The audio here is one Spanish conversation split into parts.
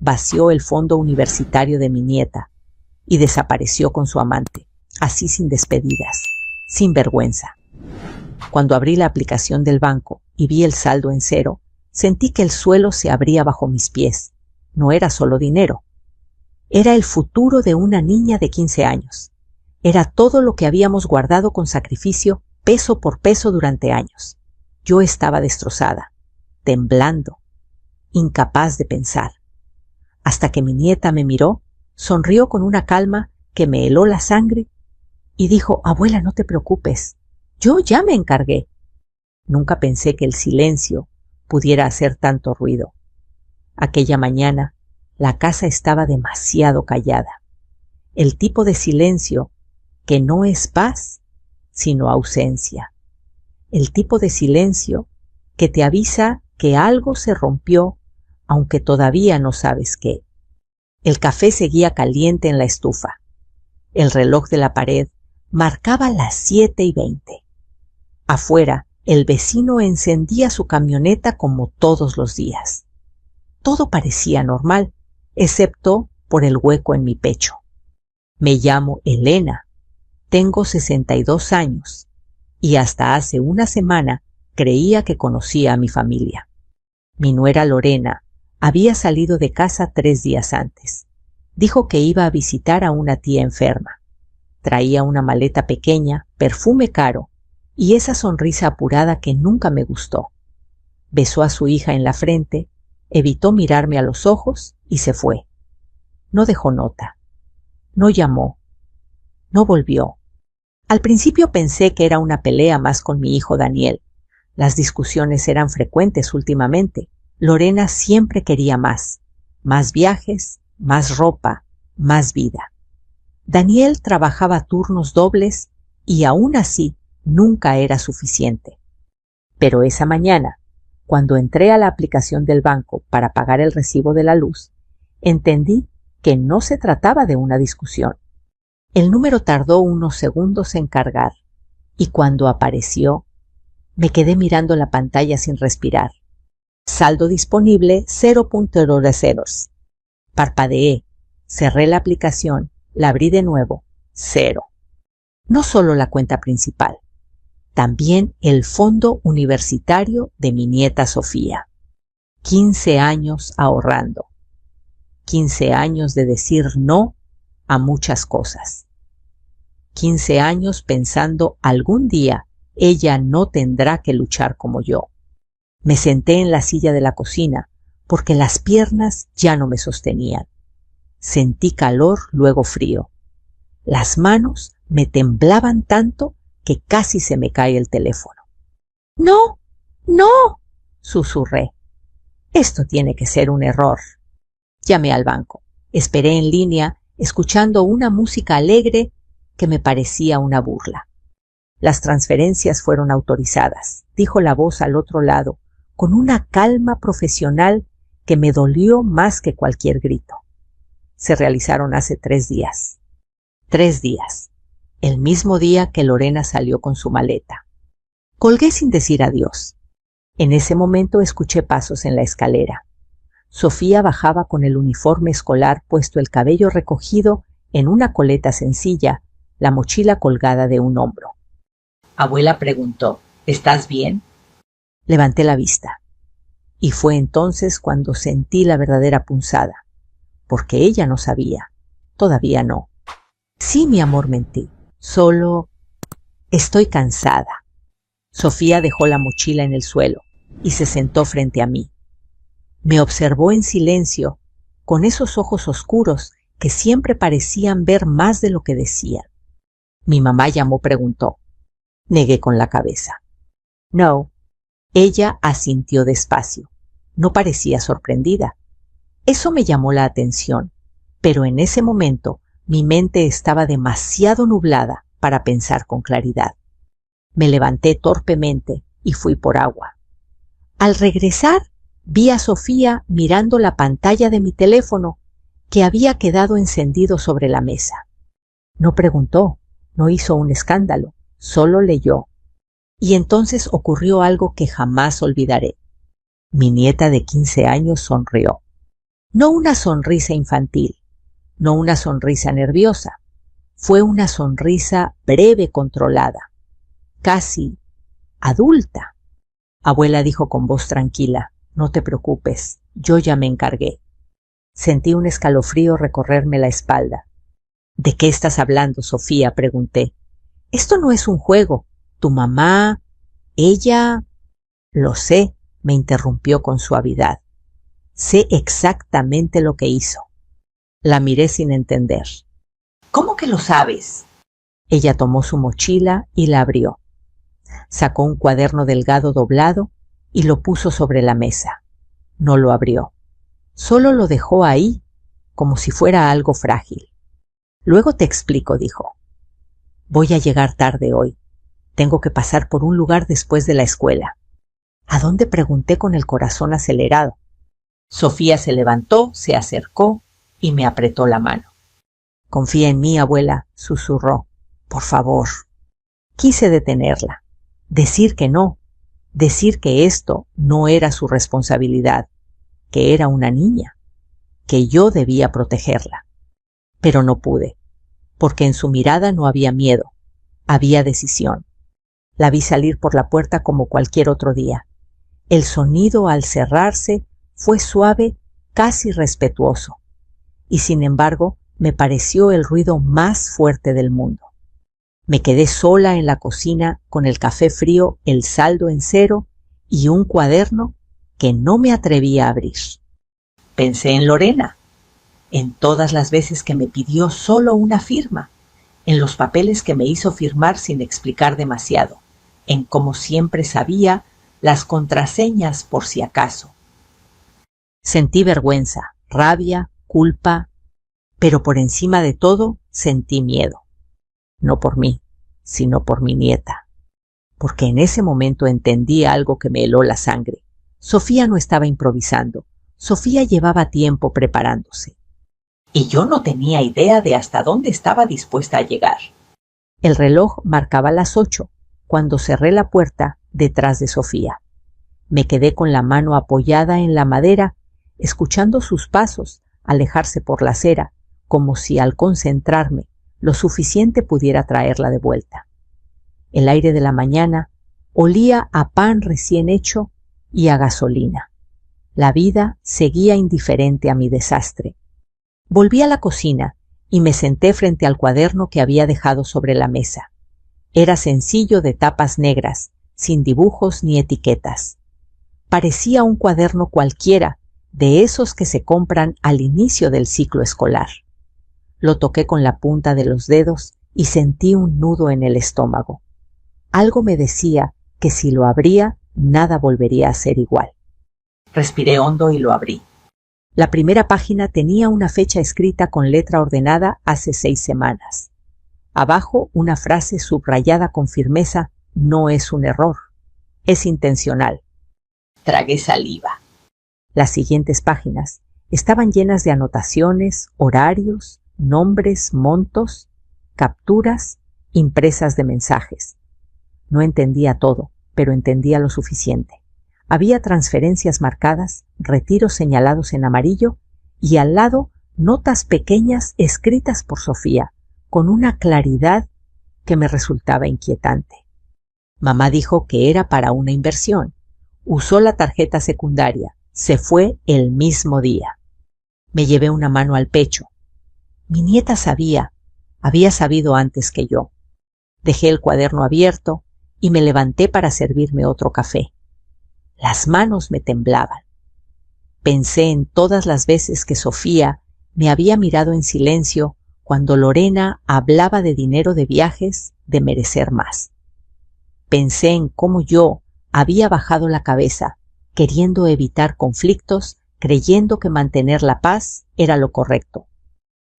vació el fondo universitario de mi nieta y desapareció con su amante, así sin despedidas, sin vergüenza. Cuando abrí la aplicación del banco y vi el saldo en cero, sentí que el suelo se abría bajo mis pies. No era solo dinero. Era el futuro de una niña de 15 años. Era todo lo que habíamos guardado con sacrificio, peso por peso durante años. Yo estaba destrozada, temblando, incapaz de pensar. Hasta que mi nieta me miró, sonrió con una calma que me heló la sangre y dijo: «Abuela, no te preocupes, yo ya me encargué». Nunca pensé que el silencio pudiera hacer tanto ruido. Aquella mañana, la casa estaba demasiado callada. El tipo de silencio que no es paz, sino ausencia. El tipo de silencio que te avisa que algo se rompió, aunque todavía no sabes qué. El café seguía caliente en la estufa. El reloj de la pared marcaba las 7:20. Afuera, el vecino encendía su camioneta como todos los días. Todo parecía normal, excepto por el hueco en mi pecho. Me llamo Elena, tengo 62 años y hasta hace una semana creía que conocía a mi familia. Mi nuera Lorena había salido de casa 3 días antes. Dijo que iba a visitar a una tía enferma. Traía una maleta pequeña, perfume caro y esa sonrisa apurada que nunca me gustó. Besó a su hija en la frente, evitó mirarme a los ojos y se fue. No dejó nota. No llamó. No volvió. Al principio pensé que era una pelea más con mi hijo Daniel. Las discusiones eran frecuentes últimamente. Lorena siempre quería más viajes, más ropa, más vida. Daniel trabajaba turnos dobles y aún así nunca era suficiente. Pero esa mañana, cuando entré a la aplicación del banco para pagar el recibo de la luz, entendí que no se trataba de una discusión. El número tardó unos segundos en cargar y cuando apareció, me quedé mirando la pantalla sin respirar. Saldo disponible 0.00. Parpadeé, cerré la aplicación, la abrí de nuevo, 0. No solo la cuenta principal, también el fondo universitario de mi nieta Sofía. 15 años ahorrando. 15 años de decir no a muchas cosas. 15 años pensando algún día ella no tendrá que luchar como yo. Me senté en la silla de la cocina porque las piernas ya no me sostenían. Sentí calor, luego frío. Las manos me temblaban tanto que casi se me cae el teléfono. «¡No! ¡No!», susurré. «Esto tiene que ser un error». Llamé al banco. Esperé en línea, escuchando una música alegre que me parecía una burla. «Las transferencias fueron autorizadas», dijo la voz al otro lado, con una calma profesional que me dolió más que cualquier grito. Se realizaron hace 3 días. 3 días. El mismo día que Lorena salió con su maleta. Colgué sin decir adiós. En ese momento escuché pasos en la escalera. Sofía bajaba con el uniforme escolar puesto, el cabello recogido en una coleta sencilla, la mochila colgada de un hombro. Abuela preguntó: «¿Estás bien?». Levanté la vista. Y fue entonces cuando sentí la verdadera punzada, porque ella no sabía. Todavía no. «Sí, mi amor», mentí. «Solo estoy cansada». Sofía dejó la mochila en el suelo y se sentó frente a mí. Me observó en silencio, con esos ojos oscuros que siempre parecían ver más de lo que decían. «¿Mi mamá llamó?», preguntó. Negué con la cabeza. «No». Ella asintió despacio. No parecía sorprendida. Eso me llamó la atención, pero en ese momento mi mente estaba demasiado nublada para pensar con claridad. Me levanté torpemente y fui por agua. Al regresar, vi a Sofía mirando la pantalla de mi teléfono, que había quedado encendido sobre la mesa. No preguntó, no hizo un escándalo, solo leyó. Y entonces ocurrió algo que jamás olvidaré. Mi nieta de 15 años sonrió. No una sonrisa infantil, no una sonrisa nerviosa. Fue una sonrisa breve, controlada, casi adulta. Abuela dijo con voz tranquila: no te preocupes, yo ya me encargué. Sentí un escalofrío recorrerme la espalda. ¿De qué estás hablando, Sofía?, pregunté. Esto no es un juego. Tu mamá, ella... Lo sé, me interrumpió con suavidad. Sé exactamente lo que hizo. La miré sin entender. ¿Cómo que lo sabes? Ella tomó su mochila y la abrió. Sacó un cuaderno delgado doblado y lo puso sobre la mesa. No lo abrió. Solo lo dejó ahí, como si fuera algo frágil. Luego te explico, dijo. Voy a llegar tarde hoy. Tengo que pasar por un lugar después de la escuela. ¿A dónde?, pregunté con el corazón acelerado. Sofía se levantó, se acercó y me apretó la mano. Confía en mí, abuela, susurró. Por favor. Quise detenerla. Decir que no. Decir que esto no era su responsabilidad, que era una niña, que yo debía protegerla. Pero no pude, porque en su mirada no había miedo, había decisión. La vi salir por la puerta como cualquier otro día. El sonido al cerrarse fue suave, casi respetuoso, y sin embargo me pareció el ruido más fuerte del mundo. Me quedé sola en la cocina con el café frío, el saldo en cero y un cuaderno que no me atrevía a abrir. Pensé en Lorena, en todas las veces que me pidió solo una firma, en los papeles que me hizo firmar sin explicar demasiado, en cómo siempre sabía las contraseñas por si acaso. Sentí vergüenza, rabia, culpa, pero por encima de todo sentí miedo. No por mí, sino por mi nieta. Porque en ese momento entendí algo que me heló la sangre. Sofía no estaba improvisando. Sofía llevaba tiempo preparándose. Y yo no tenía idea de hasta dónde estaba dispuesta a llegar. El reloj marcaba las 8, cuando cerré la puerta detrás de Sofía. Me quedé con la mano apoyada en la madera, escuchando sus pasos alejarse por la acera, como si al concentrarme lo suficiente pudiera traerla de vuelta. El aire de la mañana olía a pan recién hecho y a gasolina. La vida seguía indiferente a mi desastre. Volví a la cocina y me senté frente al cuaderno que había dejado sobre la mesa. Era sencillo, de tapas negras, sin dibujos ni etiquetas. Parecía un cuaderno cualquiera, de esos que se compran al inicio del ciclo escolar. Lo toqué con la punta de los dedos y sentí un nudo en el estómago. Algo me decía que si lo abría, nada volvería a ser igual. Respiré hondo y lo abrí. La primera página tenía una fecha escrita con letra ordenada hace 6 semanas. Abajo una frase subrayada con firmeza: no es un error, es intencional. Tragué saliva. Las siguientes páginas estaban llenas de anotaciones, horarios, nombres, montos, capturas, impresas de mensajes. No entendía todo, pero entendía lo suficiente. Había transferencias marcadas, retiros señalados en amarillo y al lado notas pequeñas escritas por Sofía, con una claridad que me resultaba inquietante. Mamá dijo que era para una inversión. Usó la tarjeta secundaria. Se fue el mismo día. Me llevé una mano al pecho. Mi nieta había sabido antes que yo. Dejé el cuaderno abierto y me levanté para servirme otro café. Las manos me temblaban. Pensé en todas las veces que Sofía me había mirado en silencio cuando Lorena hablaba de dinero, de viajes, de merecer más. Pensé en cómo yo había bajado la cabeza, queriendo evitar conflictos, creyendo que mantener la paz era lo correcto.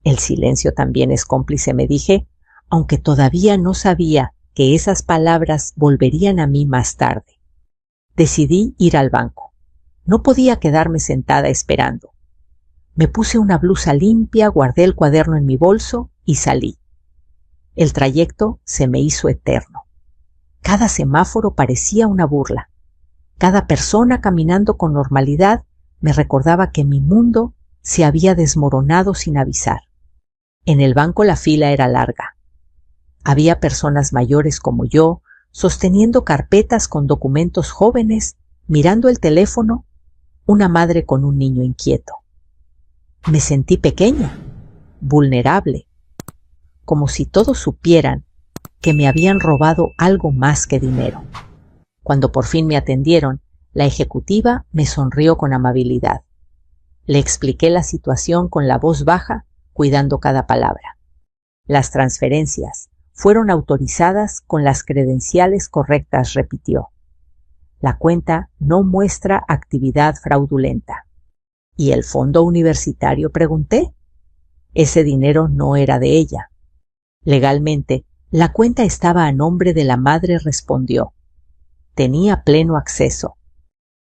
El silencio también es cómplice, me dije, aunque todavía no sabía que esas palabras volverían a mí más tarde. Decidí ir al banco. No podía quedarme sentada esperando. Me puse una blusa limpia, guardé el cuaderno en mi bolso y salí. El trayecto se me hizo eterno. Cada semáforo parecía una burla. Cada persona caminando con normalidad me recordaba que mi mundo se había desmoronado sin avisar. En el banco la fila era larga. Había personas mayores como yo, sosteniendo carpetas con documentos jóvenes, mirando el teléfono, una madre con un niño inquieto. Me sentí pequeña, vulnerable, como si todos supieran que me habían robado algo más que dinero. Cuando por fin me atendieron, la ejecutiva me sonrió con amabilidad. Le expliqué la situación con la voz baja, cuidando cada palabra. Las transferencias fueron autorizadas con las credenciales correctas, repitió. La cuenta no muestra actividad fraudulenta. ¿Y el fondo universitario?, pregunté. Ese dinero no era de ella. Legalmente, la cuenta estaba a nombre de la madre, respondió. Tenía pleno acceso.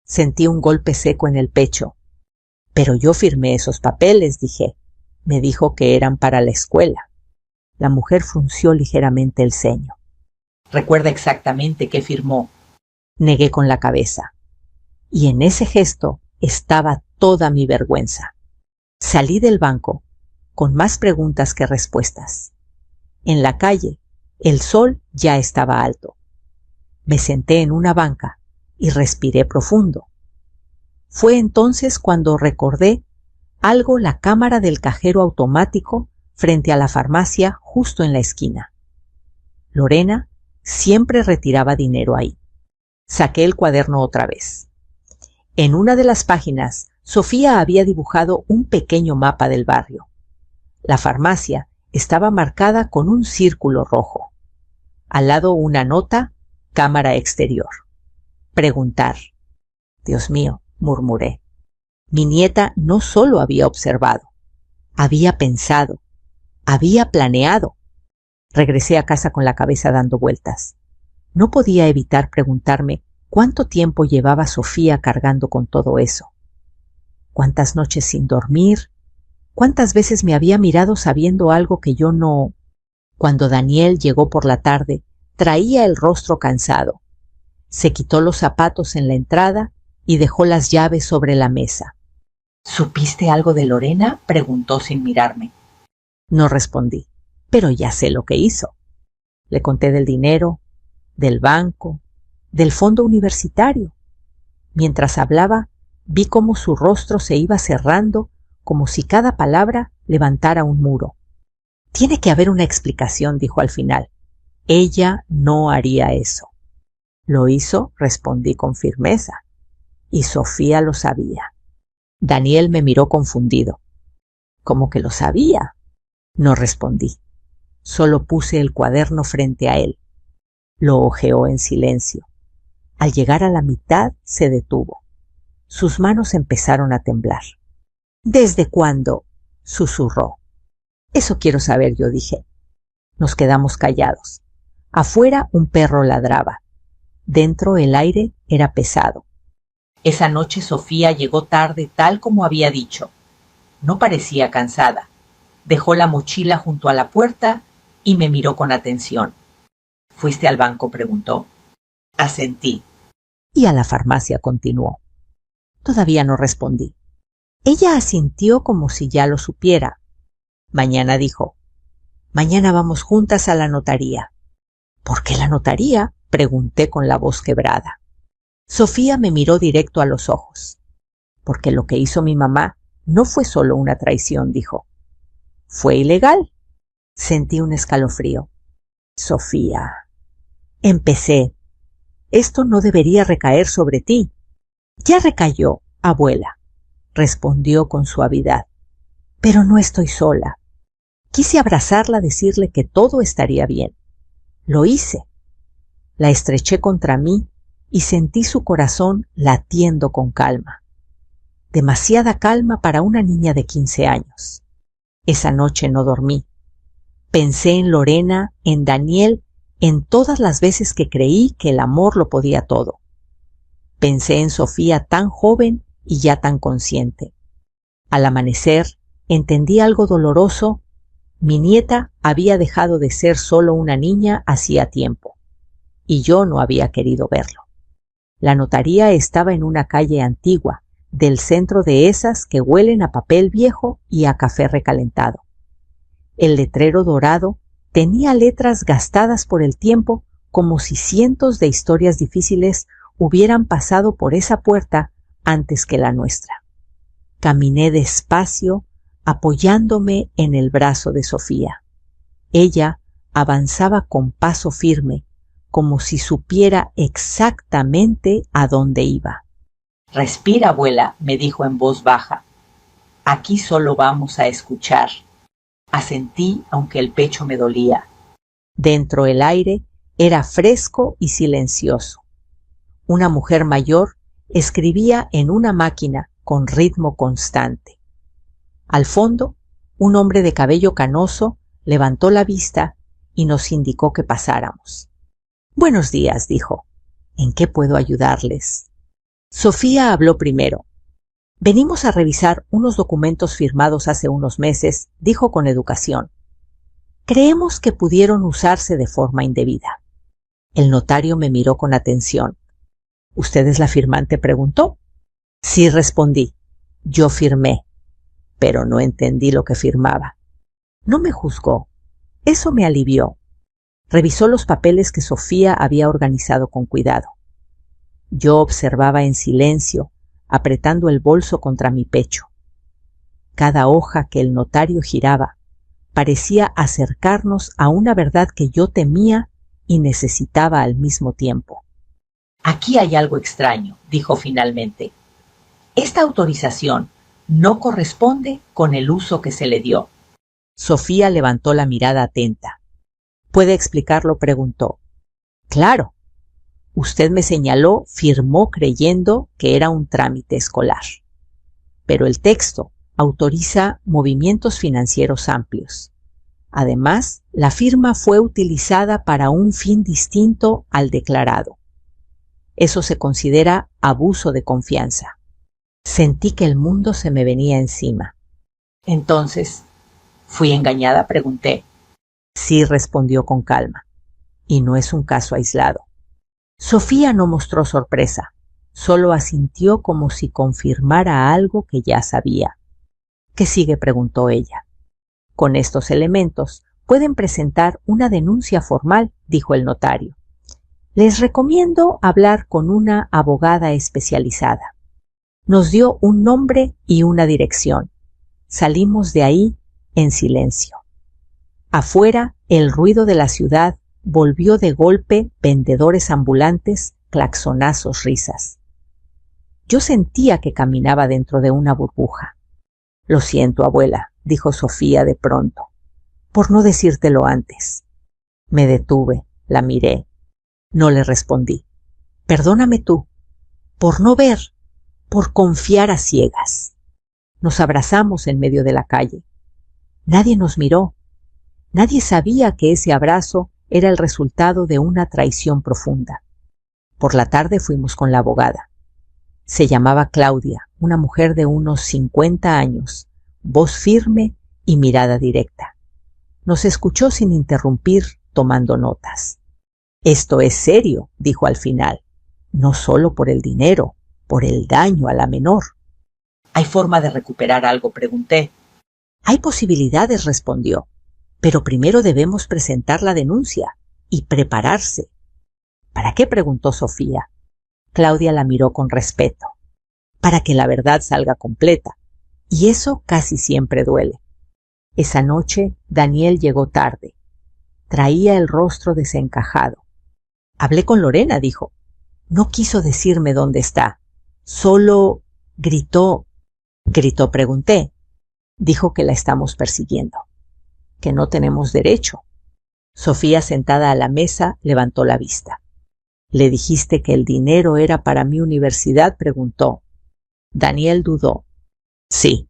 Sentí un golpe seco en el pecho. Pero yo firmé esos papeles, dije. Me dijo que eran para la escuela. La mujer frunció ligeramente el ceño. ¿Recuerda exactamente qué firmó? Negué con la cabeza. Y en ese gesto estaba toda mi vergüenza. Salí del banco con más preguntas que respuestas. En la calle, el sol ya estaba alto. Me senté en una banca y respiré profundo. Fue entonces cuando recordé algo la cámara del cajero automático frente a la farmacia justo en la esquina. Lorena siempre retiraba dinero ahí. Saqué el cuaderno otra vez. En una de las páginas, Sofía había dibujado un pequeño mapa del barrio. La farmacia estaba marcada con un círculo rojo. Al lado una nota, cámara exterior. Preguntar. Dios mío, murmuré. Mi nieta no solo había observado, había pensado, había planeado. Regresé a casa con la cabeza dando vueltas. No podía evitar preguntarme cuánto tiempo llevaba Sofía cargando con todo eso. ¿Cuántas noches sin dormir? ¿Cuántas veces me había mirado sabiendo algo que yo no? Cuando Daniel llegó por la tarde, traía el rostro cansado. Se quitó los zapatos en la entrada y dejó las llaves sobre la mesa. ¿Supiste algo de Lorena?, preguntó sin mirarme. No respondí, pero ya sé lo que hizo. Le conté del dinero, del banco, del fondo universitario. Mientras hablaba, vi cómo su rostro se iba cerrando, como si cada palabra levantara un muro. Tiene que haber una explicación, dijo al final. Ella no haría eso. Lo hizo, respondí con firmeza. Y Sofía lo sabía. Daniel me miró confundido. ¿Cómo que lo sabía? No respondí. Solo puse el cuaderno frente a él. Lo hojeó en silencio. Al llegar a la mitad se detuvo. Sus manos empezaron a temblar. ¿Desde cuándo?, susurró. Eso quiero saber, yo dije. Nos quedamos callados. Afuera un perro ladraba. Dentro el aire era pesado. Esa noche Sofía llegó tarde tal como había dicho. No parecía cansada. Dejó la mochila junto a la puerta y me miró con atención. ¿Fuiste al banco?, preguntó. Asentí. Y a la farmacia, continuó. Todavía no respondí. Ella asintió como si ya lo supiera. Mañana, dijo. Mañana vamos juntas a la notaría. ¿Por qué la notaría?, pregunté con la voz quebrada. Sofía me miró directo a los ojos. Porque lo que hizo mi mamá no fue solo una traición, dijo. Fue ilegal. Sentí un escalofrío. Sofía. Empecé. Esto no debería recaer sobre ti. Ya recayó, abuela, respondió con suavidad. Pero no estoy sola. Quise abrazarla, decirle que todo estaría bien. Lo hice. La estreché contra mí y sentí su corazón latiendo con calma. Demasiada calma para una niña de 15 años. Esa noche no dormí. Pensé en Lorena, en Daniel, en todas las veces que creí que el amor lo podía todo. Pensé en Sofía tan joven y ya tan consciente. Al amanecer, entendí algo doloroso. Mi nieta había dejado de ser solo una niña hacía tiempo, y yo no había querido verlo. La notaría estaba en una calle antigua, del centro de esas que huelen a papel viejo y a café recalentado. El letrero dorado tenía letras gastadas por el tiempo, como si cientos de historias difíciles hubieran pasado por esa puerta antes que la nuestra. Caminé despacio, apoyándome en el brazo de Sofía. Ella avanzaba con paso firme, como si supiera exactamente a dónde iba. «Respira, abuela», me dijo en voz baja. «Aquí solo vamos a escuchar». Asentí, aunque el pecho me dolía. Dentro el aire era fresco y silencioso. Una mujer mayor escribía en una máquina con ritmo constante. Al fondo, un hombre de cabello canoso levantó la vista y nos indicó que pasáramos. «Buenos días», dijo. «¿En qué puedo ayudarles?» Sofía habló primero. «Venimos a revisar unos documentos firmados hace unos meses», dijo con educación. «Creemos que pudieron usarse de forma indebida». El notario me miró con atención. «¿Usted es la firmante?», preguntó. «Sí», respondí. «Yo firmé, pero no entendí lo que firmaba». No me juzgó. Eso me alivió. Revisó los papeles que Sofía había organizado con cuidado. Yo observaba en silencio, apretando el bolso contra mi pecho. Cada hoja que el notario giraba parecía acercarnos a una verdad que yo temía y necesitaba al mismo tiempo. «Aquí hay algo extraño», dijo finalmente. «Esta autorización no corresponde con el uso que se le dio». Sofía levantó la mirada atenta. «¿Puede explicarlo?», preguntó. «Claro. Usted me señaló, firmó creyendo que era un trámite escolar. Pero el texto autoriza movimientos financieros amplios. Además, la firma fue utilizada para un fin distinto al declarado. Eso se considera abuso de confianza». Sentí que el mundo se me venía encima. «Entonces, ¿fui engañada?», pregunté. «Sí», respondió con calma. «Y no es un caso aislado». Sofía no mostró sorpresa, solo asintió como si confirmara algo que ya sabía. «¿Qué sigue?», preguntó ella. «Con estos elementos pueden presentar una denuncia formal», dijo el notario. «Les recomiendo hablar con una abogada especializada». Nos dio un nombre y una dirección. Salimos de ahí en silencio. Afuera, el ruido de la ciudad volvió de golpe, vendedores ambulantes, claxonazos, risas. Yo sentía que caminaba dentro de una burbuja. «Lo siento, abuela», dijo Sofía de pronto, «por no decírtelo antes». Me detuve, la miré. No le respondí. «Perdóname tú, por no ver, por confiar a ciegas». Nos abrazamos en medio de la calle. Nadie nos miró. Nadie sabía que ese abrazo era el resultado de una traición profunda. Por la tarde fuimos con la abogada. Se llamaba Claudia, una mujer de unos 50 años, voz firme y mirada directa. Nos escuchó sin interrumpir, tomando notas. «Esto es serio», dijo al final, «no solo por el dinero, por el daño a la menor». «¿Hay forma de recuperar algo?», pregunté. «Hay posibilidades», respondió, «pero primero debemos presentar la denuncia y prepararse». «¿Para qué?», preguntó Sofía. Claudia la miró con respeto. «Para que la verdad salga completa, y eso casi siempre duele». Esa noche Daniel llegó tarde. Traía el rostro desencajado. «Hablé con Lorena», dijo. «No quiso decirme dónde está. Solo gritó». «¿Gritó?», pregunté. «Dijo que la estamos persiguiendo, que no tenemos derecho». Sofía, sentada a la mesa, levantó la vista. «¿Le dijiste que el dinero era para mi universidad?», preguntó. Daniel dudó. «Sí».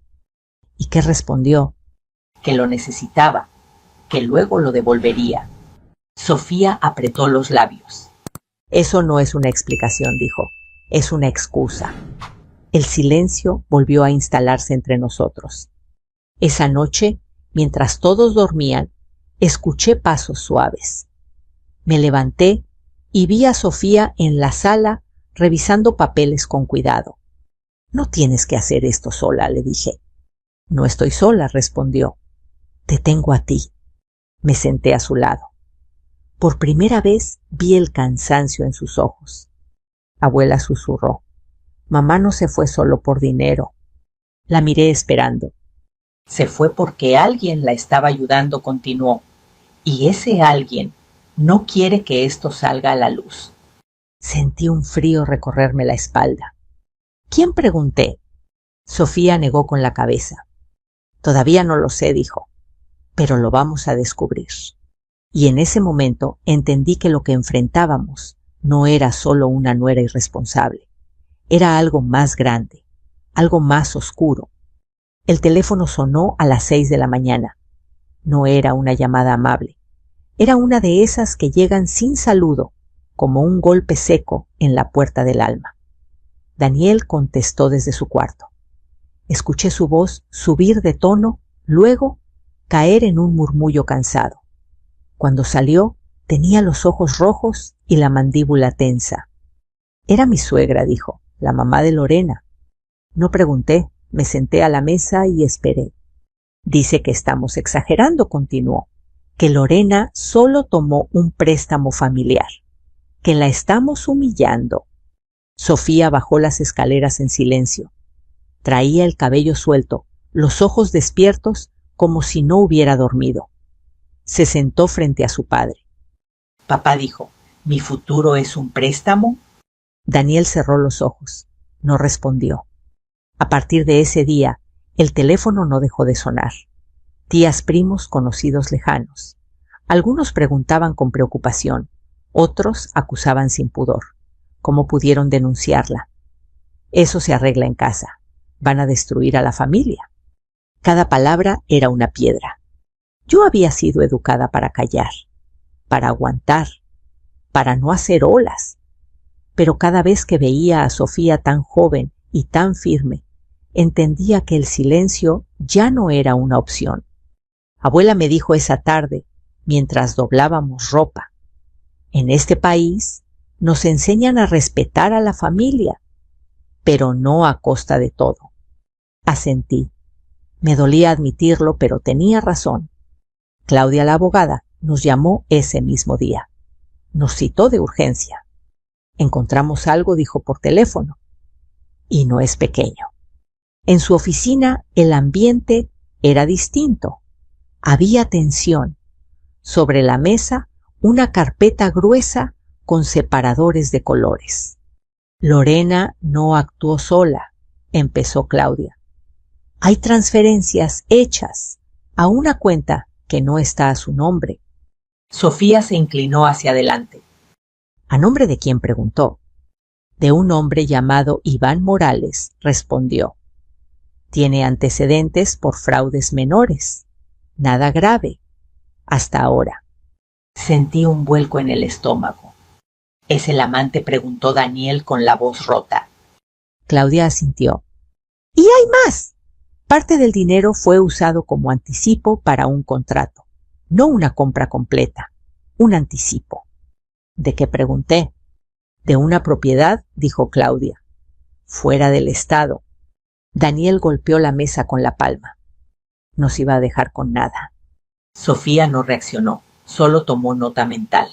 «¿Y qué respondió?». «Que lo necesitaba, que luego lo devolvería». Sofía apretó los labios. «Eso no es una explicación», dijo. «Es una excusa». El silencio volvió a instalarse entre nosotros. Esa noche, mientras todos dormían, escuché pasos suaves. Me levanté y vi a Sofía en la sala revisando papeles con cuidado. No tienes que hacer esto sola, le dije. No estoy sola, respondió. Te tengo a ti. Me senté a su lado. Por primera vez vi el cansancio en sus ojos. Abuela susurró. Mamá no se fue solo por dinero. La miré esperando. Se fue porque alguien la estaba ayudando, continuó. Y ese alguien no quiere que esto salga a la luz. Sentí un frío recorrerme la espalda. ¿Quién? Pregunté. Sofía negó con la cabeza. Todavía no lo sé, dijo, pero lo vamos a descubrir. Y en ese momento entendí que lo que enfrentábamos no era solo una nuera irresponsable. Era algo más grande, algo más oscuro. El teléfono sonó a las 6 de la mañana. No era una llamada amable. Era una de esas que llegan sin saludo, como un golpe seco en la puerta del alma. Daniel contestó desde su cuarto. Escuché su voz subir de tono, luego caer en un murmullo cansado. Cuando salió, tenía los ojos rojos y la mandíbula tensa. Era mi suegra, dijo, la mamá de Lorena. No pregunté, me senté a la mesa y esperé. Dice que estamos exagerando, continuó, que Lorena solo tomó un préstamo familiar, que la estamos humillando. Sofía bajó las escaleras en silencio. Traía el cabello suelto, los ojos despiertos como si no hubiera dormido. Se sentó frente a su padre. Papá dijo, ¿mi futuro es un préstamo? Daniel cerró los ojos. No respondió. A partir de ese día, el teléfono no dejó de sonar. Tías, primos, conocidos lejanos. Algunos preguntaban con preocupación, otros acusaban sin pudor. ¿Cómo pudieron denunciarla? Eso se arregla en casa. Van a destruir a la familia. Cada palabra era una piedra. Yo había sido educada para callar, para aguantar, para no hacer olas. Pero cada vez que veía a Sofía tan joven y tan firme, entendía que el silencio ya no era una opción. Abuela me dijo esa tarde, mientras doblábamos ropa, en este país nos enseñan a respetar a la familia, pero no a costa de todo. Asentí. Me dolía admitirlo, pero tenía razón. Claudia, la abogada, nos llamó ese mismo día. Nos citó de urgencia. Encontramos algo, dijo por teléfono. Y no es pequeño. En su oficina el ambiente era distinto. Había tensión. Sobre la mesa una carpeta gruesa con separadores de colores. Lorena no actuó sola, empezó Claudia. Hay transferencias hechas a una cuenta que no está a su nombre. Sofía se inclinó hacia adelante. ¿A nombre de quién? Preguntó. De un hombre llamado Iván Morales, respondió. Tiene antecedentes por fraudes menores. Nada grave. Hasta ahora. Sentí un vuelco en el estómago. ¿Es el amante? Preguntó Daniel con la voz rota. Claudia asintió. ¡Y hay más! Parte del dinero fue usado como anticipo para un contrato, no una compra completa, un anticipo. ¿De qué? Pregunté. De una propiedad, dijo Claudia. Fuera del estado. Daniel golpeó la mesa con la palma. Nos iba a dejar con nada. Sofía no reaccionó, solo tomó nota mental.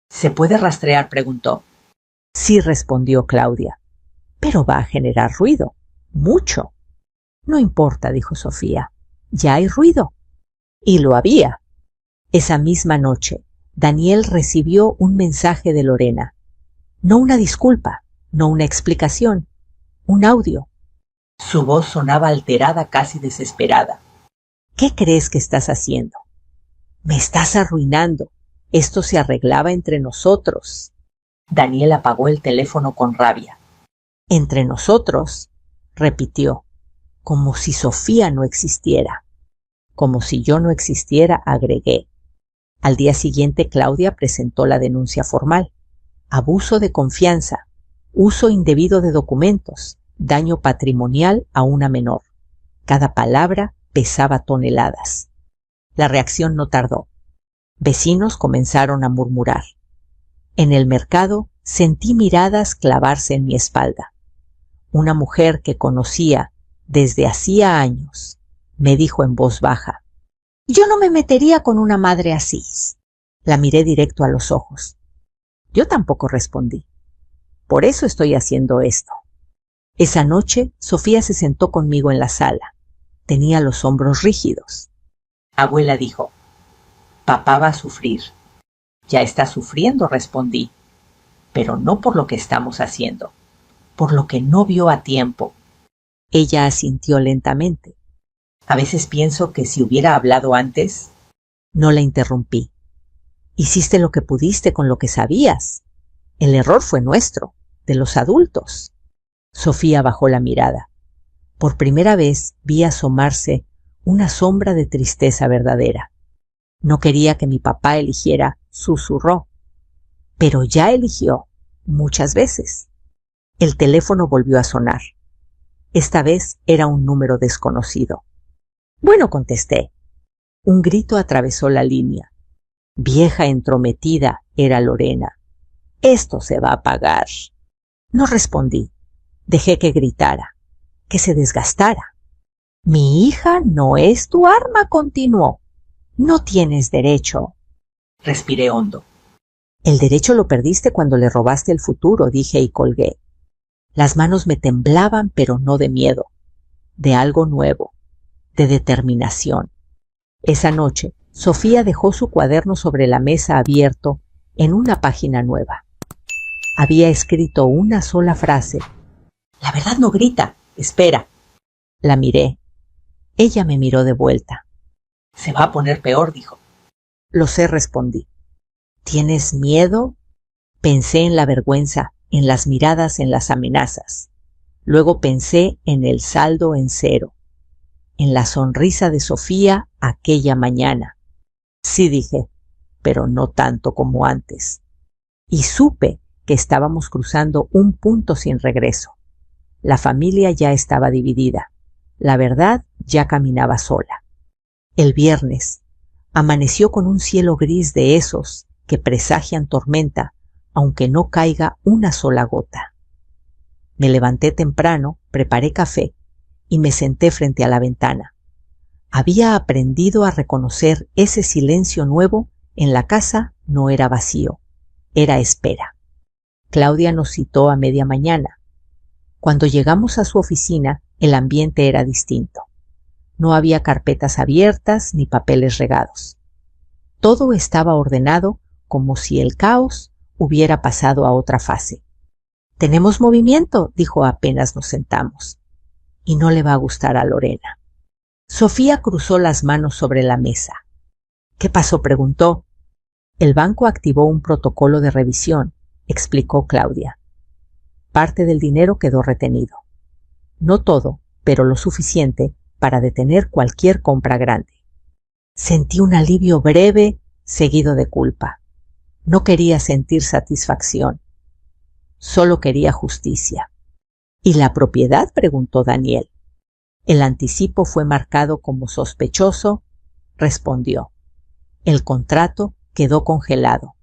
¿Se puede rastrear? Preguntó. Sí, respondió Claudia. Pero va a generar ruido. Mucho. No importa, dijo Sofía. Ya hay ruido. Y lo había. Esa misma noche, Daniel recibió un mensaje de Lorena. No una disculpa, no una explicación, un audio. Su voz sonaba alterada, casi desesperada. ¿Qué crees que estás haciendo? Me estás arruinando. Esto se arreglaba entre nosotros. Daniel apagó el teléfono con rabia. Entre nosotros, repitió, como si Sofía no existiera. Como si yo no existiera, agregué. Al día siguiente, Claudia presentó la denuncia formal. Abuso de confianza, uso indebido de documentos, daño patrimonial a una menor. Cada palabra pesaba toneladas. La reacción no tardó. Vecinos comenzaron a murmurar. En el mercado sentí miradas clavarse en mi espalda. una mujer que conocía desde hacía años, me dijo en voz baja: «Yo no me metería con una madre así». La miré directo a los ojos. Yo tampoco respondí. Por eso estoy haciendo esto. Esa noche, Sofía se sentó conmigo en la sala. Tenía los hombros rígidos. «Abuela», dijo, «papá va a sufrir». «Ya está sufriendo», respondí, «pero no por lo que estamos haciendo, por lo que no vio a tiempo». Ella asintió lentamente. «A veces pienso que si hubiera hablado antes». No la interrumpí. «Hiciste lo que pudiste con lo que sabías. El error fue nuestro, de los adultos». Sofía bajó la mirada. Por primera vez vi asomarse una sombra de tristeza verdadera. No quería que mi papá eligiera, susurró. Pero ya eligió, muchas veces. El teléfono volvió a sonar. Esta vez era un número desconocido. «Bueno», contesté. Un grito atravesó la línea. Vieja entrometida era Lorena. «Esto se va a pagar». No respondí. Dejé que gritara, que se desgastara. «Mi hija no es tu arma», continuó. «No tienes derecho». Respiré hondo. «El derecho lo perdiste cuando le robaste el futuro», dije y colgué. Las manos me temblaban, pero no de miedo, de algo nuevo, de determinación. Esa noche, Sofía dejó su cuaderno sobre la mesa abierto en una página nueva. Había escrito una sola frase: «La verdad no grita, espera». La miré. Ella me miró de vuelta. «Se va a poner peor», dijo. «Lo sé», respondí. «¿Tienes miedo?» Pensé en la vergüenza, en las miradas, en las amenazas. Luego pensé en el saldo en cero, en la sonrisa de Sofía aquella mañana. Sí, dije, pero no tanto como antes. Y supe que estábamos cruzando un punto sin regreso. La familia ya estaba dividida. La verdad ya caminaba sola. El viernes amaneció con un cielo gris de esos que presagian tormenta, aunque no caiga una sola gota. Me levanté temprano, preparé café y me senté frente a la ventana. Había aprendido a reconocer ese silencio nuevo. En la casa no era vacío, era espera. Claudia nos citó a media mañana. Cuando llegamos a su oficina, el ambiente era distinto. No había carpetas abiertas ni papeles regados. Todo estaba ordenado como si el caos hubiera pasado a otra fase. «Tenemos movimiento», dijo apenas nos sentamos. «Y no le va a gustar a Lorena». Sofía cruzó las manos sobre la mesa. «¿Qué pasó?», preguntó. «El banco activó un protocolo de revisión», explicó Claudia. «Parte del dinero quedó retenido. No todo, pero lo suficiente para detener cualquier compra grande». Sentí un alivio breve, seguido de culpa. No quería sentir satisfacción. Solo quería justicia. «¿Y la propiedad?», preguntó Daniel. «El anticipo fue marcado como sospechoso», respondió. «El contrato quedó congelado.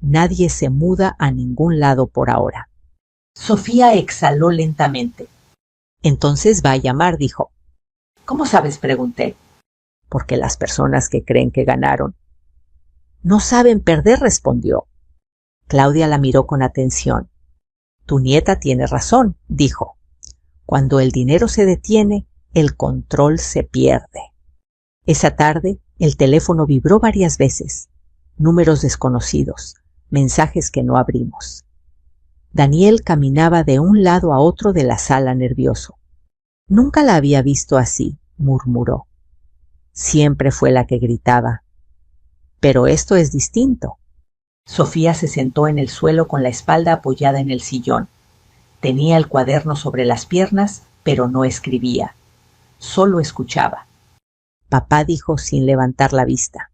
Nadie se muda a ningún lado por ahora». Sofía exhaló lentamente. «Entonces va a llamar», dijo. «¿Cómo sabes?», pregunté. «Porque las personas que creen que ganaron no saben perder», respondió. Claudia la miró con atención. «Tu nieta tiene razón», dijo. «Cuando el dinero se detiene, el control se pierde». Esa tarde, el teléfono vibró varias veces. Números desconocidos, mensajes que no abrimos. Daniel caminaba de un lado a otro de la sala nervioso. «Nunca la había visto así», murmuró. «Siempre fue la que gritaba. Pero esto es distinto». Sofía se sentó en el suelo con la espalda apoyada en el sillón. Tenía el cuaderno sobre las piernas, pero no escribía. Solo escuchaba. Papá dijo sin levantar la vista: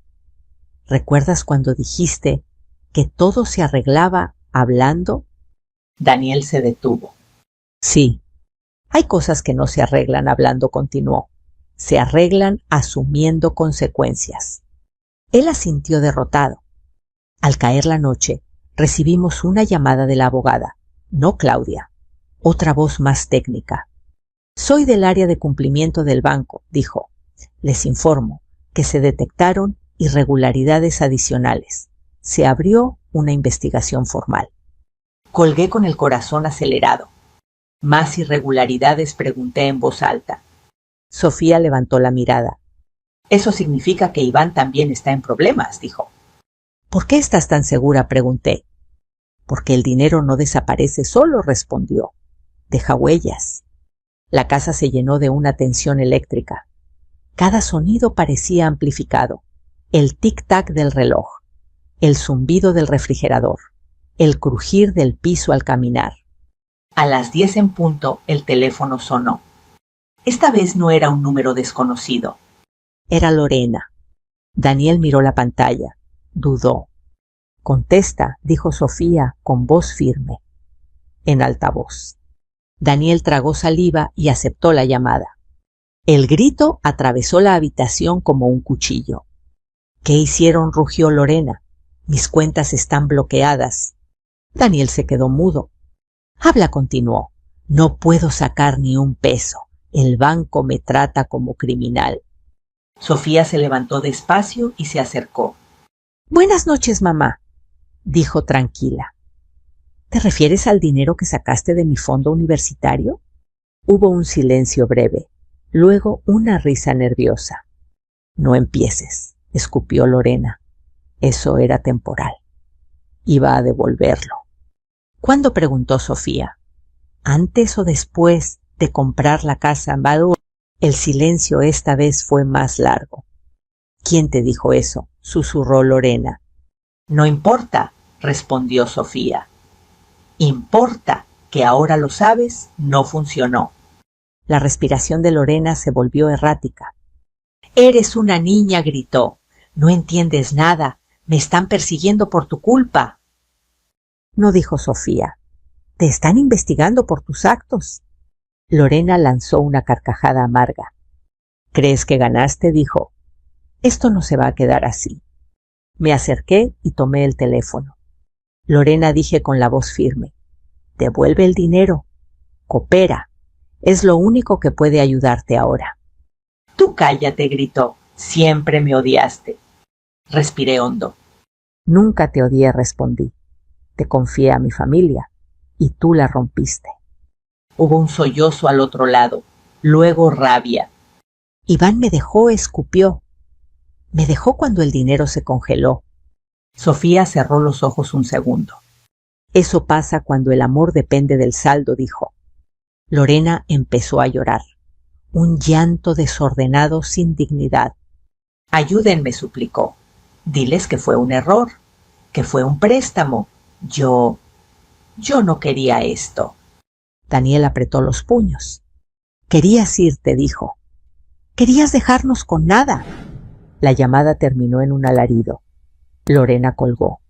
«¿Recuerdas cuando dijiste que todo se arreglaba hablando?» Daniel se detuvo. «Sí. Hay cosas que no se arreglan hablando», continuó. «Se arreglan asumiendo consecuencias». Él asintió derrotado. Al caer la noche, recibimos una llamada de la abogada, no Claudia. Otra voz más técnica. Soy del área de cumplimiento del banco, dijo. Les informo que se detectaron irregularidades adicionales. Se abrió una investigación formal. Colgué con el corazón acelerado. ¿Más irregularidades?, pregunté en voz alta. Sofía levantó la mirada. Eso significa que Iván también está en problemas, dijo. ¿Por qué estás tan segura?, pregunté. Porque el dinero no desaparece solo, respondió. Deja huellas. La casa se llenó de una tensión eléctrica. Cada sonido parecía amplificado. El tic-tac del reloj, el zumbido del refrigerador, el crujir del piso al caminar. A las 10 en punto el teléfono sonó. Esta vez no era un número desconocido. Era Lorena. Daniel miró la pantalla. Dudó. Contesta, dijo Sofía con voz firme, en altavoz. Daniel tragó saliva y aceptó la llamada. El grito atravesó la habitación como un cuchillo. ¿Qué hicieron?, rugió Lorena. Mis cuentas están bloqueadas. Daniel se quedó mudo. Habla, continuó. No puedo sacar ni un peso. El banco me trata como criminal. Sofía se levantó despacio y se acercó. Buenas noches, mamá, dijo tranquila. ¿Te refieres al dinero que sacaste de mi fondo universitario? Hubo un silencio breve, luego una risa nerviosa. No empieces, escupió Lorena. Eso era temporal. Iba a devolverlo. ¿Cuándo?, preguntó Sofía. ¿Antes o después de comprar la casa en Badoo? El silencio esta vez fue más largo. ¿Quién te dijo eso?, susurró Lorena. No importa, respondió Sofía. Importa que ahora lo sabes, no funcionó. La respiración de Lorena se volvió errática. Eres una niña, gritó. No entiendes nada. Me están persiguiendo por tu culpa. No, dijo Sofía. Te están investigando por tus actos. Lorena lanzó una carcajada amarga. ¿Crees que ganaste?, dijo. Esto no se va a quedar así. Me acerqué y tomé el teléfono. Lorena, dije con la voz firme. Devuelve el dinero. Coopera. Es lo único que puede ayudarte ahora. Tú cállate, gritó. Siempre me odiaste. Respiré hondo. Nunca te odié, respondí. Te confié a mi familia y tú la rompiste. Hubo un sollozo al otro lado, luego rabia. Iván me dejó, escupió. Me dejó cuando el dinero se congeló. Sofía cerró los ojos un segundo. Eso pasa cuando el amor depende del saldo, dijo. Lorena empezó a llorar. Un llanto desordenado sin dignidad. Ayúdenme, suplicó. Diles que fue un error, que fue un préstamo. Yo no quería esto. Daniel apretó los puños. Querías irte, dijo. Querías dejarnos con nada. La llamada terminó en un alarido. Lorena colgó.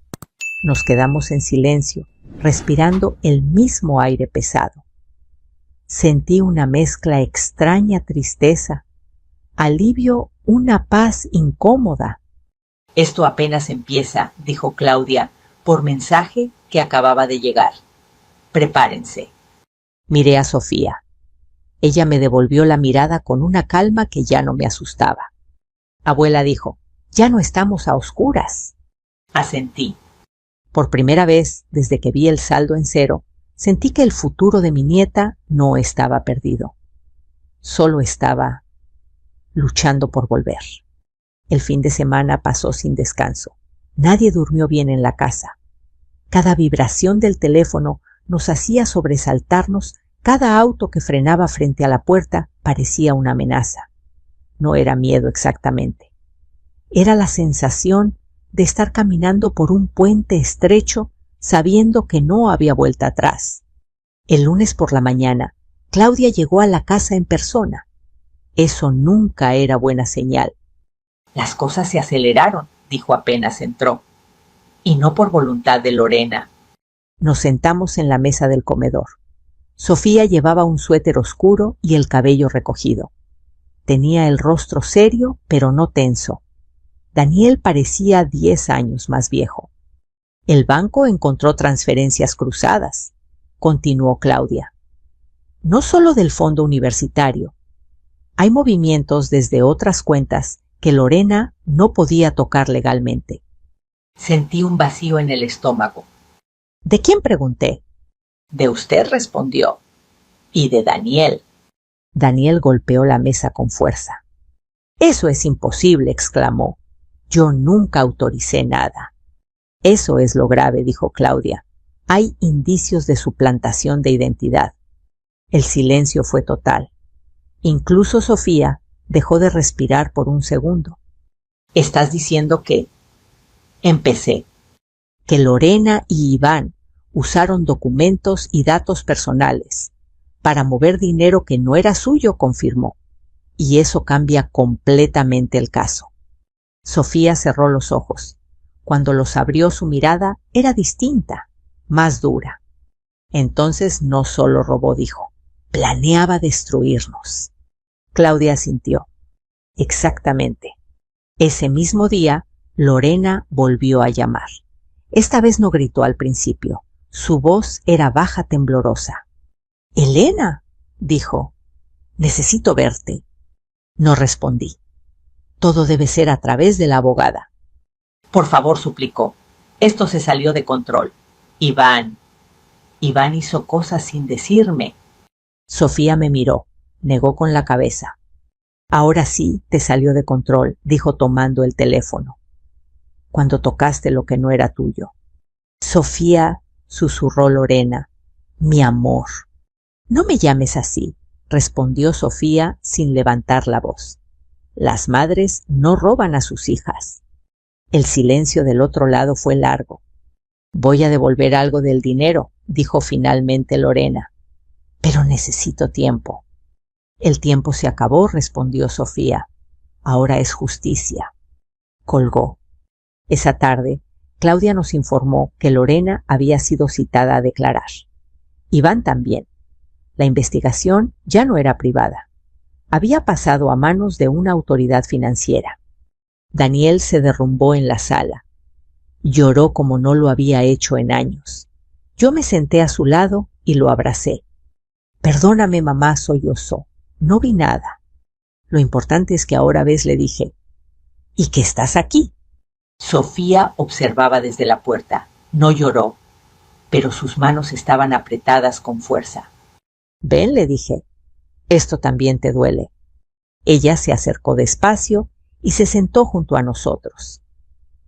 Nos quedamos en silencio, respirando el mismo aire pesado. Sentí una mezcla extraña, tristeza, alivio, una paz incómoda. Esto apenas empieza, dijo Claudia, por mensaje que acababa de llegar. Prepárense. Miré a Sofía. Ella me devolvió la mirada con una calma que ya no me asustaba. Abuela dijo, ya no estamos a oscuras. Asentí. Por primera vez, desde que vi el saldo en cero, sentí que el futuro de mi nieta no estaba perdido. Solo estaba luchando por volver. El fin de semana pasó sin descanso. Nadie durmió bien en la casa. Cada vibración del teléfono nos hacía sobresaltarnos. Cada auto que frenaba frente a la puerta parecía una amenaza. No era miedo exactamente. Era la sensación de estar caminando por un puente estrecho sabiendo que no había vuelta atrás. El lunes por la mañana, Claudia llegó a la casa en persona. Eso nunca era buena señal. Las cosas se aceleraron, dijo apenas entró. Y no por voluntad de Lorena. Nos sentamos en la mesa del comedor. Sofía llevaba un suéter oscuro y el cabello recogido. Tenía el rostro serio, pero no tenso. Daniel parecía 10 años más viejo. El banco encontró transferencias cruzadas, continuó Claudia. no solo del fondo universitario. Hay movimientos desde otras cuentas que Lorena no podía tocar legalmente. Sentí un vacío en el estómago. ¿De quién pregunté? De usted, respondió. Y de Daniel. Daniel golpeó la mesa con fuerza. Eso es imposible, exclamó. Yo nunca autoricé nada. Eso es lo grave, dijo Claudia. Hay indicios de suplantación de identidad. El silencio fue total. Incluso Sofía dejó de respirar por un segundo. ¿Estás diciendo que? Empecé. Que Lorena y Iván usaron documentos y datos personales para mover dinero que no era suyo, confirmó. Y eso cambia completamente el caso. Sofía cerró los ojos. Cuando los abrió, su mirada era distinta, más dura. Entonces no solo robó, dijo. Planeaba destruirnos. Claudia asintió. Exactamente. Ese mismo día, Lorena volvió a llamar. Esta vez no gritó al principio. Su voz era baja, temblorosa. «Elena», dijo, «necesito verte». No respondí. Todo debe ser a través de la abogada. Por favor, suplicó. Esto se salió de control. Iván hizo cosas sin decirme. Sofía me miró. Negó con la cabeza. Ahora sí te salió de control, dijo tomando el teléfono. Cuando tocaste lo que no era tuyo. Sofía, susurró Lorena. Mi amor. No me llames así, respondió Sofía sin levantar la voz. Las madres no roban a sus hijas. El silencio del otro lado fue largo. Voy a devolver algo del dinero, dijo finalmente Lorena. Pero necesito tiempo. El tiempo se acabó, respondió Sofía. Ahora es justicia. Colgó. Esa tarde, Claudia nos informó que Lorena había sido citada a declarar. Iván también. La investigación ya no era privada. Había pasado a manos de una autoridad financiera. Daniel se derrumbó en la sala. Lloró como no lo había hecho en años. Yo me senté a su lado y lo abracé. Perdóname, mamá, sollozó. No vi nada. Lo importante es que ahora ves, le dije. ¿Y que estás aquí? Sofía observaba desde la puerta. No lloró, pero sus manos estaban apretadas con fuerza. Ven, le dije. Esto también te duele. Ella se acercó despacio y se sentó junto a nosotros.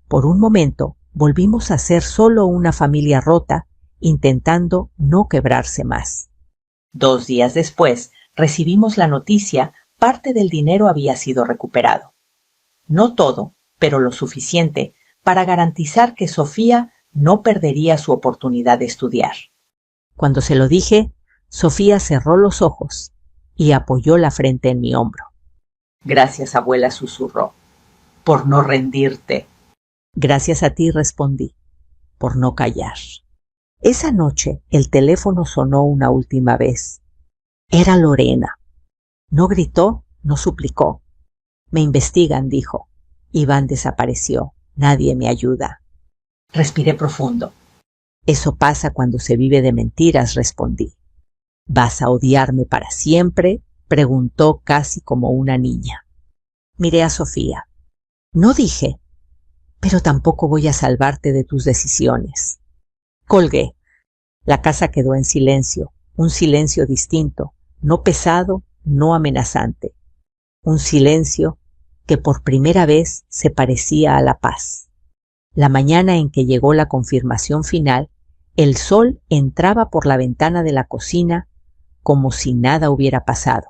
Por un momento volvimos a ser solo una familia rota, intentando no quebrarse más. 2 días después recibimos la noticia, parte del dinero había sido recuperado. No todo, pero lo suficiente para garantizar que Sofía no perdería su oportunidad de estudiar. Cuando se lo dije, Sofía cerró los ojos y apoyó la frente en mi hombro. Gracias, abuela, susurró, por no rendirte. Gracias a ti, respondí, por no callar. Esa noche el teléfono sonó una última vez. Era Lorena. No gritó, no suplicó. Me investigan, dijo. Iván desapareció. Nadie me ayuda. Respiré profundo. Eso pasa cuando se vive de mentiras, respondí. ¿Vas a odiarme para siempre?, preguntó casi como una niña. Miré a Sofía. No dije, pero tampoco voy a salvarte de tus decisiones. Colgué. La casa quedó en silencio, un silencio distinto, no pesado, no amenazante. Un silencio que por primera vez se parecía a la paz. La mañana en que llegó la confirmación final, el sol entraba por la ventana de la cocina como si nada hubiera pasado.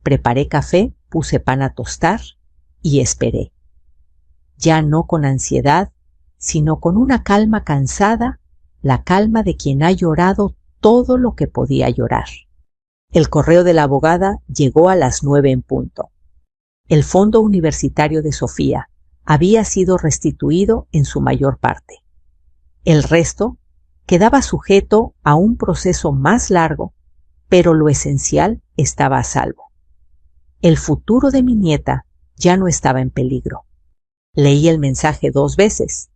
Preparé café, puse pan a tostar y esperé. Ya no con ansiedad, sino con una calma cansada, la calma de quien ha llorado todo lo que podía llorar. El correo de la abogada llegó a las 9 en punto. El fondo universitario de Sofía había sido restituido en su mayor parte. El resto quedaba sujeto a un proceso más largo, pero lo esencial estaba a salvo. El futuro de mi nieta ya no estaba en peligro. Leí el mensaje 2 veces,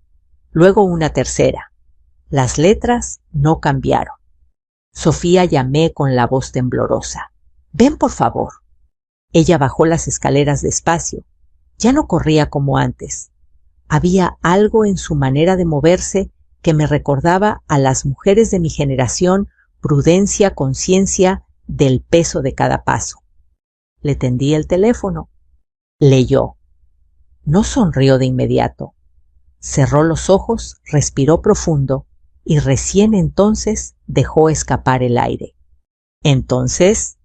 luego una tercera. Las letras no cambiaron. Sofía, llamé con la voz temblorosa. Ven, por favor. Ella bajó las escaleras despacio. Ya no corría como antes. Había algo en su manera de moverse que me recordaba a las mujeres de mi generación, prudencia, conciencia del peso de cada paso. Le tendí el teléfono. Leyó. No sonrió de inmediato. Cerró los ojos, respiró profundo y recién entonces dejó escapar el aire. Entonces,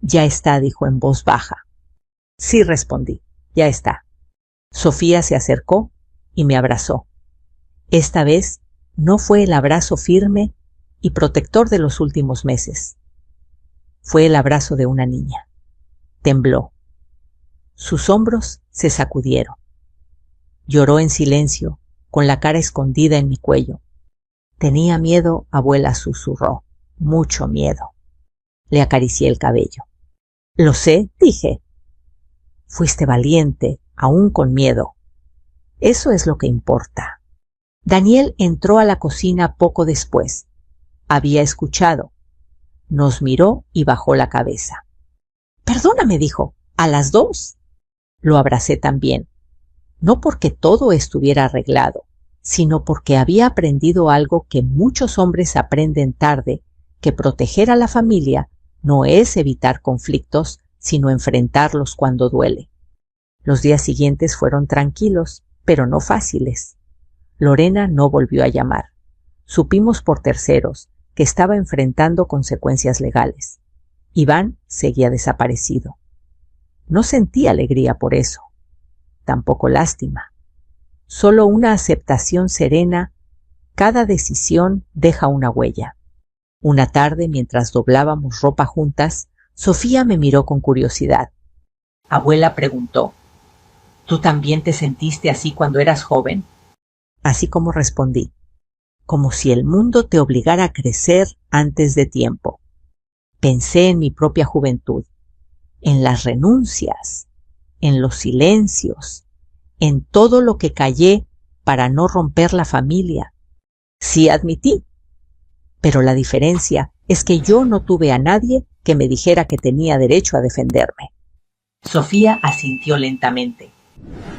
ya está, dijo en voz baja. Sí, respondí, ya está. Sofía se acercó y me abrazó. Esta vez no fue el abrazo firme y protector de los últimos meses. Fue el abrazo de una niña. Tembló. Sus hombros se sacudieron. Lloró en silencio, con la cara escondida en mi cuello. Tenía miedo, abuela, susurró. Mucho miedo. Le acaricié el cabello. Lo sé, dije. Fuiste valiente, aún con miedo. Eso es lo que importa. Daniel entró a la cocina poco después. Había escuchado. Nos miró y bajó la cabeza. Perdóname, dijo, ¿a las 2? Lo abracé también. No porque todo estuviera arreglado, sino porque había aprendido algo que muchos hombres aprenden tarde, que proteger a la familia no es evitar conflictos, sino enfrentarlos cuando duele. Los días siguientes fueron tranquilos, pero no fáciles. Lorena no volvió a llamar. Supimos por terceros que estaba enfrentando consecuencias legales. Iván seguía desaparecido. No sentí alegría por eso, tampoco lástima. Solo una aceptación serena. Cada decisión deja una huella. Una tarde, mientras doblábamos ropa juntas, Sofía me miró con curiosidad. Abuela, preguntó, ¿tú también te sentiste así cuando eras joven? Así como respondí, como si el mundo te obligara a crecer antes de tiempo. Pensé en mi propia juventud, en las renuncias, en los silencios, en todo lo que callé para no romper la familia. Sí, admití, pero la diferencia es que yo no tuve a nadie que me dijera que tenía derecho a defenderme. Sofía asintió lentamente.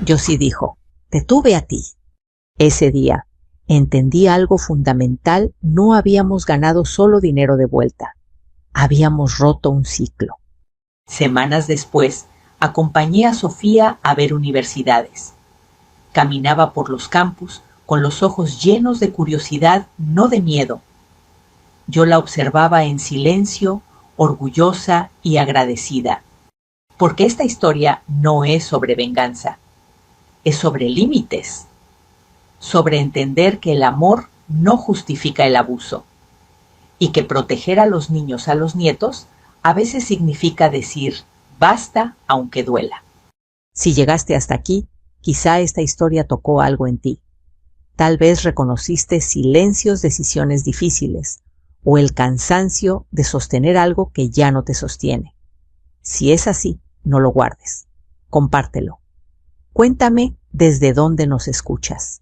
Yo sí, dijo, te tuve a ti. Ese día entendí algo fundamental. No habíamos ganado solo dinero de vuelta. Habíamos roto un ciclo. Semanas después, acompañé a Sofía a ver universidades. Caminaba por los campus con los ojos llenos de curiosidad, no de miedo. Yo la observaba en silencio, orgullosa y agradecida. Porque esta historia no es sobre venganza, es sobre límites, sobre entender que el amor no justifica el abuso y que proteger a los niños, a los nietos, a veces significa decir basta aunque duela. Si llegaste hasta aquí, quizá esta historia tocó algo en ti. Tal vez reconociste silencios, decisiones difíciles o el cansancio de sostener algo que ya no te sostiene. Si es así, no lo guardes. Compártelo. Cuéntame desde dónde nos escuchas.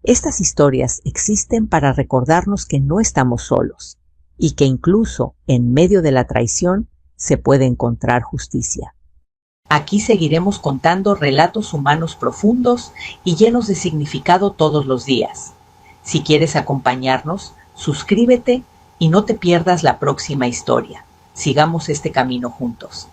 Estas historias existen para recordarnos que no estamos solos y que incluso en medio de la traición se puede encontrar justicia. Aquí seguiremos contando relatos humanos profundos y llenos de significado todos los días. Si quieres acompañarnos, suscríbete y no te pierdas la próxima historia. Sigamos este camino juntos.